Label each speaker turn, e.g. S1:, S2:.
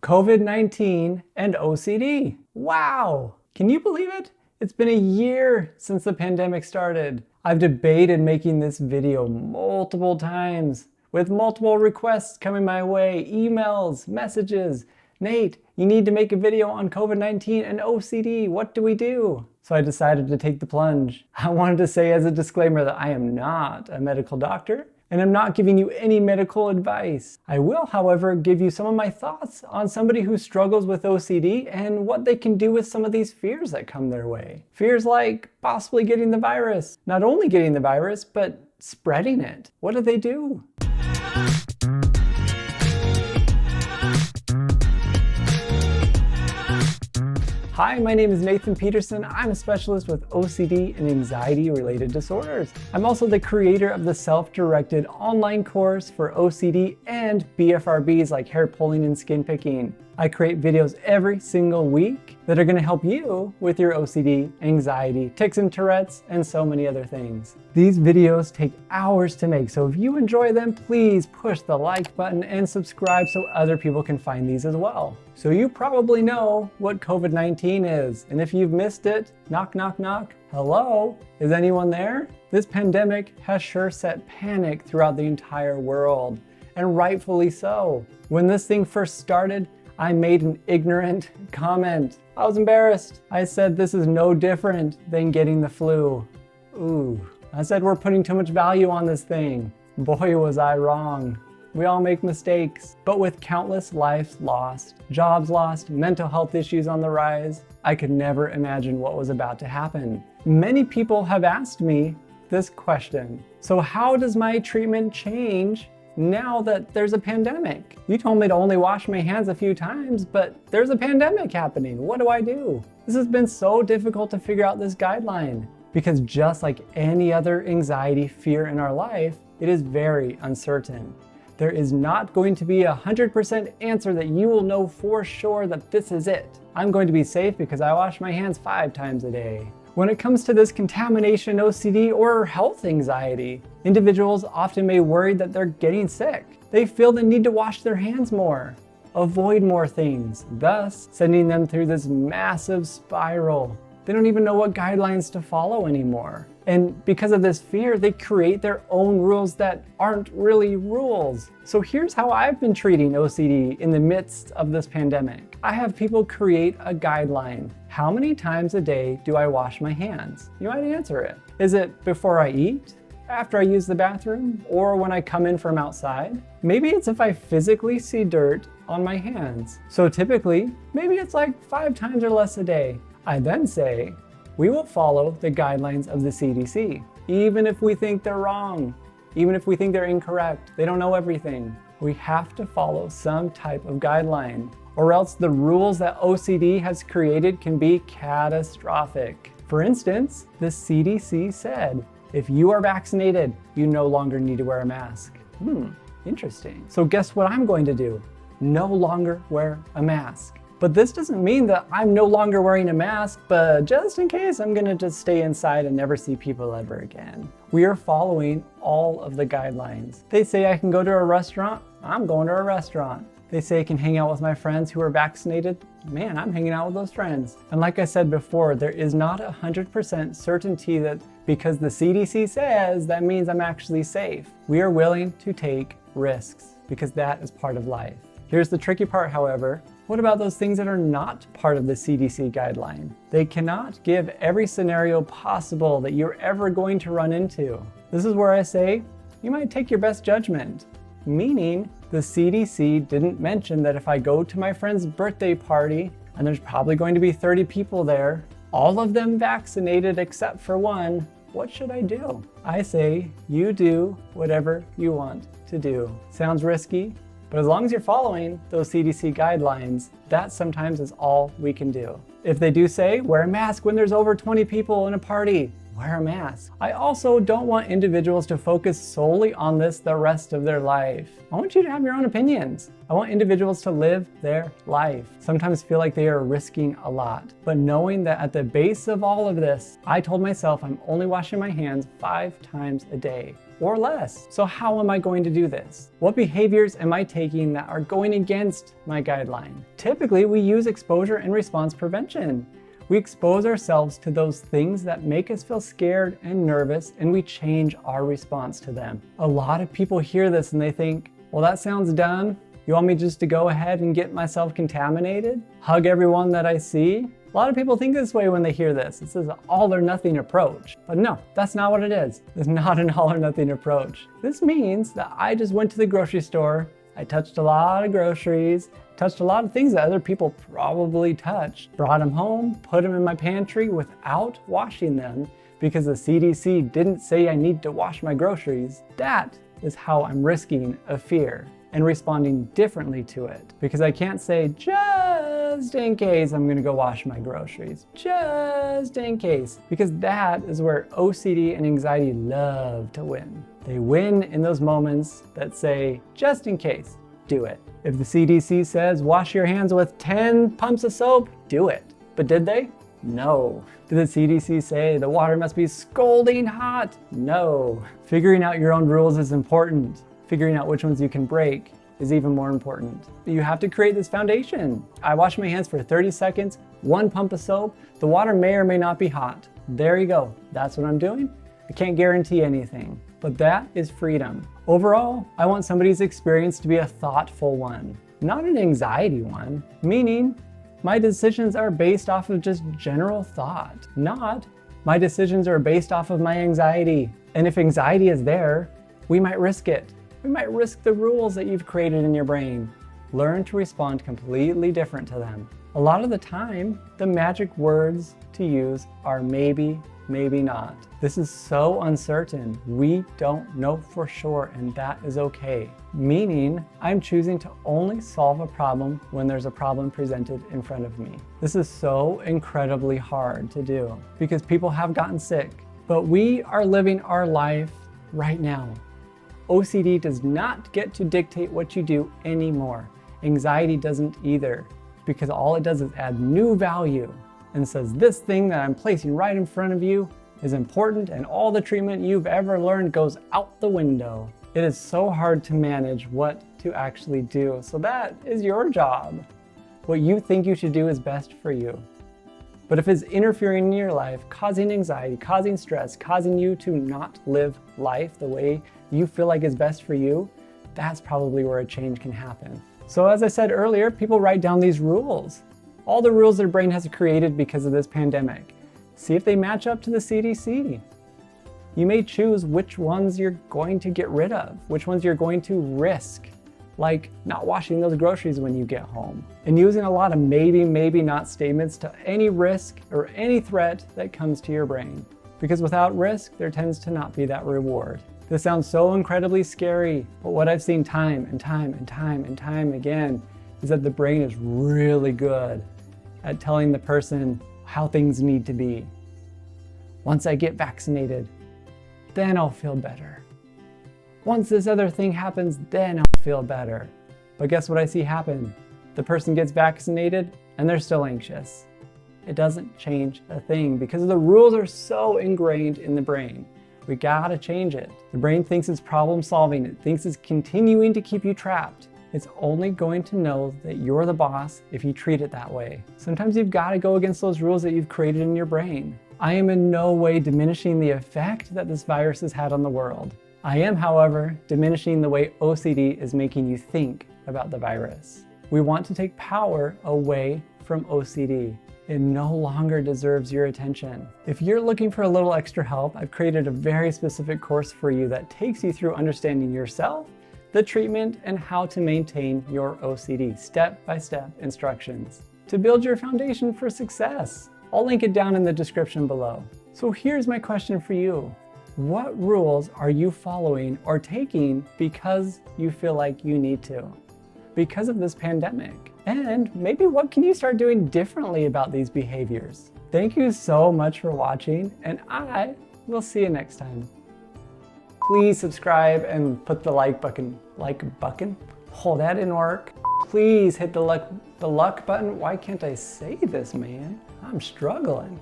S1: COVID-19 and OCD. Wow! Can you believe it? It's been a year since the pandemic started. I've debated making this video multiple times, with multiple requests coming my way, emails, messages. Nate, you need to make a video on COVID-19 and OCD. What do we do? So I decided to take the plunge. I wanted to say as a disclaimer that I am not a medical doctor, and I'm not giving you any medical advice. I will, however, give you some of my thoughts on somebody who struggles with OCD and what they can do with some of these fears that come their way. Fears like possibly getting the virus. Not only getting the virus, but spreading it. What do they do? Hi, my name is Nathan Peterson. I'm a specialist with OCD and anxiety-related disorders. I'm also the creator of the self-directed online course for OCD and BFRBs like hair pulling and skin picking. I create videos every single week that are going to help you with your OCD, anxiety, tics and Tourette's, and so many other things. These videos take hours to make, so if you enjoy them, please push the like button and subscribe so other people can find these as well. So you probably know what COVID-19 is, and if you've missed it, knock, knock, knock, hello? Is anyone there? This pandemic has sure set panic throughout the entire world, and rightfully so. When this thing first started, I made an ignorant comment. I was embarrassed. I said this is no different than getting the flu. Ooh. I said we're putting too much value on this thing. Boy, was I wrong. We all make mistakes. But with countless lives lost, jobs lost, mental health issues on the rise, I could never imagine what was about to happen. Many people have asked me this question. So how does my treatment change now that there's a pandemic? You told me to only wash my hands a few times, but there's a pandemic happening. What do I do? This has been so difficult to figure out this guideline because just like any other anxiety, fear in our life, it is very uncertain. There is not going to be a 100% answer that you will know for sure that this is it. I'm going to be safe because I wash my hands 5 times a day. When it comes to this contamination OCD or health anxiety, individuals often may worry that they're getting sick. They feel the need to wash their hands more, avoid more things, thus sending them through this massive spiral. They don't even know what guidelines to follow anymore. And because of this fear, they create their own rules that aren't really rules. So here's how I've been treating OCD in the midst of this pandemic. I have people create a guideline. How many times a day do I wash my hands? You might answer it. Is it before I eat? After I use the bathroom? Or when I come in from outside? Maybe it's if I physically see dirt on my hands. So typically, maybe it's like 5 times or less a day. I then say, we will follow the guidelines of the CDC, even if we think they're wrong, even if we think they're incorrect. They don't know everything. We have to follow some type of guideline, or else the rules that OCD has created can be catastrophic. For instance, the CDC said, if you are vaccinated, you no longer need to wear a mask. Interesting. So guess what I'm going to do? No longer wear a mask. But this doesn't mean that I'm no longer wearing a mask, but just in case, I'm gonna just stay inside and never see people ever again. We are following all of the guidelines. They say I can go to a restaurant, I'm going to a restaurant. They say I can hang out with my friends who are vaccinated, man, I'm hanging out with those friends. And like I said before, there is not 100% certainty that because the CDC says, that means I'm actually safe. We are willing to take risks because that is part of life. Here's the tricky part, however. What about those things that are not part of the CDC guideline? They cannot give every scenario possible that you're ever going to run into. This is where I say, you might take your best judgment. Meaning, the CDC didn't mention that if I go to my friend's birthday party, and there's probably going to be 30 people there, all of them vaccinated except for one, what should I do? I say, you do whatever you want to do. Sounds risky? But as long as you're following those CDC guidelines, that sometimes is all we can do. If they do say, wear a mask when there's over 20 people in a party, wear a mask. I also don't want individuals to focus solely on this the rest of their life. I want you to have your own opinions. I want individuals to live their life. Sometimes feel like they are risking a lot. But knowing that at the base of all of this, I told myself I'm only washing my hands 5 times a day. or less. So how am I going to do this? What behaviors am I taking that are going against my guideline? Typically, we use exposure and response prevention. We expose ourselves to those things that make us feel scared and nervous, and we change our response to them. A lot of people hear this and they think, well, that sounds dumb. You want me just to go ahead and get myself contaminated? Hug everyone that I see? A lot of people think this way when they hear this. This is an all or nothing approach. But no, that's not what it is. It's not an all or nothing approach. This means that I just went to the grocery store, I touched a lot of groceries, touched a lot of things that other people probably touched, brought them home, put them in my pantry without washing them because the CDC didn't say I need to wash my groceries. That is how I'm risking a fear and responding differently to it. Because I can't say, just in case I'm gonna go wash my groceries, just in case. Because that is where OCD and anxiety love to win. They win in those moments that say, just in case, do it. If the CDC says, wash your hands with 10 pumps of soap, do it. But did they? No. Did the CDC say the water must be scalding hot? No. Figuring out your own rules is important. Figuring out which ones you can break is even more important. You have to create this foundation. I wash my hands for 30 seconds, 1 pump of soap. The water may or may not be hot. There you go. That's what I'm doing. I can't guarantee anything, but that is freedom. Overall, I want somebody's experience to be a thoughtful one, not an anxiety one, meaning my decisions are based off of just general thought, not my decisions are based off of my anxiety. And if anxiety is there, we might risk it. We might risk the rules that you've created in your brain. Learn to respond completely different to them. A lot of the time, the magic words to use are maybe, maybe not. This is so uncertain. We don't know for sure, and that is okay. Meaning, I'm choosing to only solve a problem when there's a problem presented in front of me. This is so incredibly hard to do because people have gotten sick, but we are living our life right now. OCD does not get to dictate what you do anymore. Anxiety doesn't either, because all it does is add new value and says this thing that I'm placing right in front of you is important and all the treatment you've ever learned goes out the window. It is so hard to manage what to actually do, so that is your job. What you think you should do is best for you. But if it's interfering in your life, causing anxiety, causing stress, causing you to not live life the way you feel like is best for you, that's probably where a change can happen. So as I said earlier, people write down these rules. All the rules their brain has created because of this pandemic. See if they match up to the CDC. You may choose which ones you're going to get rid of, which ones you're going to risk, like not washing those groceries when you get home, and using a lot of maybe, maybe not statements to any risk or any threat that comes to your brain. Because without risk, there tends to not be that reward. This sounds so incredibly scary, but what I've seen time and time again is that the brain is really good at telling the person how things need to be. Once I get vaccinated, then I'll feel better. Once this other thing happens, then I'll feel better. But guess what I see happen? The person gets vaccinated and they're still anxious. It doesn't change a thing because the rules are so ingrained in the brain. We gotta change it. The brain thinks it's problem solving. It thinks it's continuing to keep you trapped. It's only going to know that you're the boss if you treat it that way. Sometimes you've gotta go against those rules that you've created in your brain. I am in no way diminishing the effect that this virus has had on the world. I am, however, diminishing the way OCD is making you think about the virus. We want to take power away from OCD. It no longer deserves your attention. If you're looking for a little extra help, I've created a very specific course for you that takes you through understanding yourself, the treatment, and how to maintain your OCD, step-by-step instructions to build your foundation for success. I'll link it down in the description below. So here's my question for you. What rules are you following or taking because you feel like you need to? Because of this pandemic? And maybe what can you start doing differently about these behaviors? Thank you so much for watching, and I will see you next time. Please subscribe and put the like button. Oh, that didn't work. Please hit the like button. Why can't I say this, man? I'm struggling.